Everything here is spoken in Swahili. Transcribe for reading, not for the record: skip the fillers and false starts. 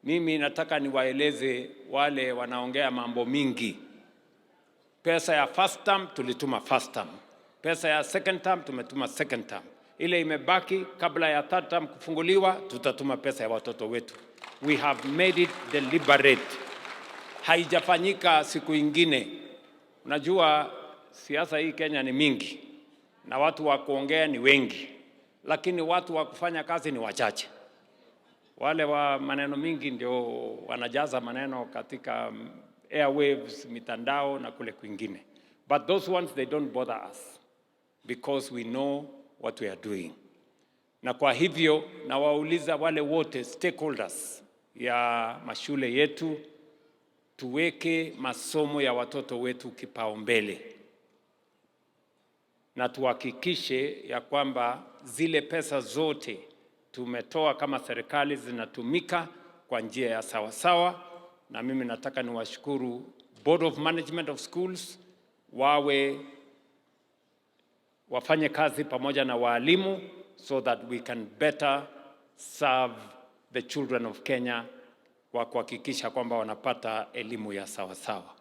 Mimi nataka niwaeleze wale wanaongea mambo mingi. Pesa ya first term tulituma first term. Pesa ya second term tumetuma second term. Ile imebaki kabla ya third term kufunguliwa, tutatuma pesa ya watoto wetu. We have made it deliberate. Haijafanyika siku ingine. Unajua siasa hii Kenya ni mingi na watu wa kuongea ni wengi, lakini watu wa kufanya kazi ni wachache. Wale wa maneno mingi ndio wanajaza maneno katika airwaves, mitandao na kule kwingine. But those ones, they don't bother us because we know what we are doing. Na kwa hivyo nawauliza wale wote stakeholders ya mashule yetu, tuweke masomo ya watoto wetu kipaumbele. Na tuhakikishe ya kwamba zile pesa zote tumetoa kama serikali zinatumika kwa njia ya sawa sawa. Na mimi nataka niwashukuru Board of Management of Schools, wafanye kazi pamoja na walimu so that we can better serve the children of Kenya kwa kuhakikisha kwamba wanapata elimu ya sawa sawa.